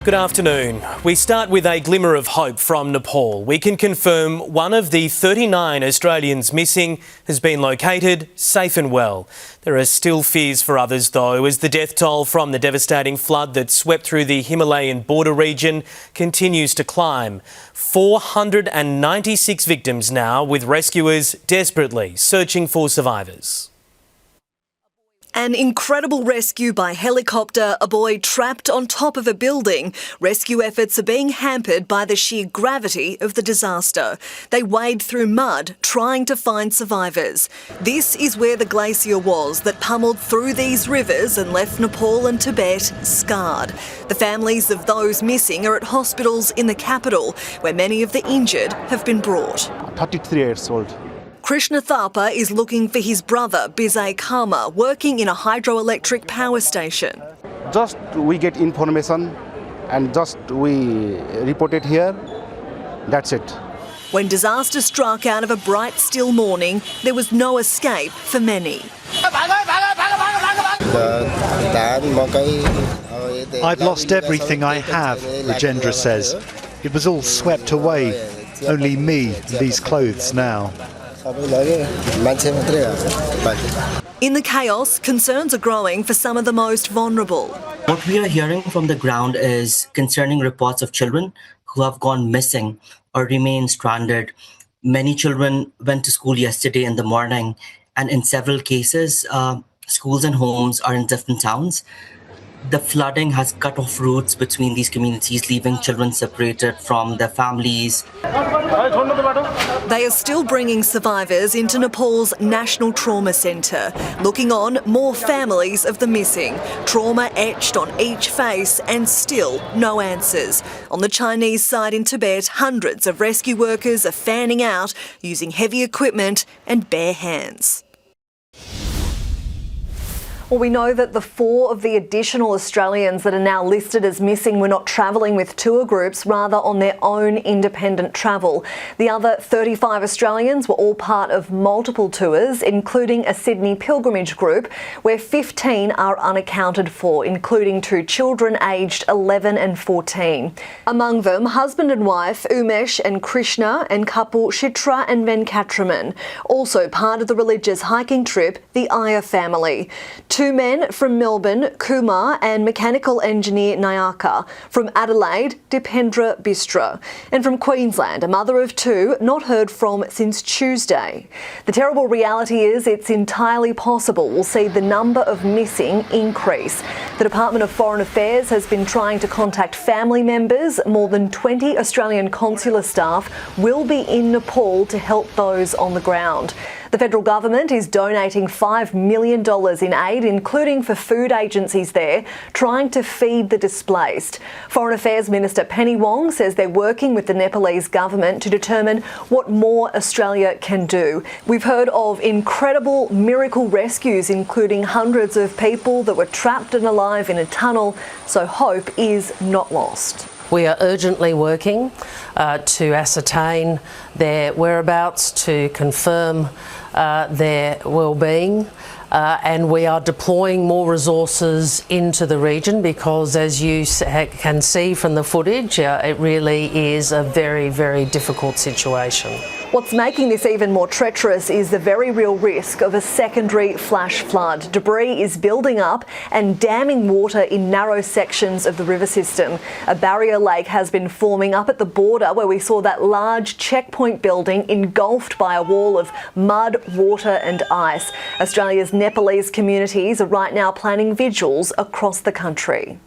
Good afternoon. We start with a glimmer of hope from Nepal. We can confirm one of the 39 Australians missing has been located safe and well. There are still fears for others though, as the death toll from the devastating flood that swept through the Himalayan border region continues to climb. 496 victims now, with rescuers desperately searching for survivors. An incredible rescue by helicopter, a boy trapped on top of a building. Rescue efforts are being hampered by the sheer gravity of the disaster. They wade through mud trying to find survivors. This is where the glacier was that pummeled through these rivers and left Nepal and Tibet scarred. The families of those missing are at hospitals in the capital, where many of the injured have been brought. 33 years old. Krishna Thapa is looking for his brother, Bizay Karma, working in a hydroelectric power station. Just we get information and just we report it here. That's it. When disaster struck out of a bright, still morning, there was no escape for many. I've lost everything I have, Rajendra says. It was all swept away. Only me, these clothes now. In the chaos, concerns are growing for some of the most vulnerable. What we are hearing from the ground is concerning reports of children who have gone missing or remain stranded. Many children went to school yesterday in the morning, and in several cases, schools and homes are in different towns. The flooding has cut off routes between these communities, leaving children separated from their families. They are still bringing survivors into Nepal's National Trauma Centre. Looking on, more families of the missing. Trauma etched on each face and still no answers. On the Chinese side in Tibet, hundreds of rescue workers are fanning out using heavy equipment and bare hands. Well, we know that the 4 of the additional Australians that are now listed as missing were not travelling with tour groups, rather on their own independent travel. The other 35 Australians were all part of multiple tours, including a Sydney pilgrimage group, where 15 are unaccounted for, including 2 children aged 11 and 14. Among them, husband and wife Umesh and Krishna, and couple Shitra and Venkatraman. Also part of the religious hiking trip, the Iyer family. 2 men from Melbourne, Kumar, and mechanical engineer Nayaka. From Adelaide, Dipendra Bistra. And from Queensland, a mother of 2 not heard from since Tuesday. The terrible reality is it's entirely possible we'll see the number of missing increase. The Department of Foreign Affairs has been trying to contact family members. More than 20 Australian consular staff will be in Nepal to help those on the ground. The federal government is donating $5 million in aid, including for food agencies there, trying to feed the displaced. Foreign Affairs Minister Penny Wong says they're working with the Nepalese government to determine what more Australia can do. We've heard of incredible miracle rescues, including hundreds of people that were trapped and alive in a tunnel, so hope is not lost. We are urgently working to ascertain their whereabouts, to confirm their well-being, and we are deploying more resources into the region because, as you can see from the footage, it really is a very, very difficult situation. What's making this even more treacherous is the very real risk of a secondary flash flood. Debris is building up and damming water in narrow sections of the river system. A barrier lake has been forming up at the border, where we saw that large checkpoint building engulfed by a wall of mud, water and ice. Australia's Nepalese communities are right now planning vigils across the country.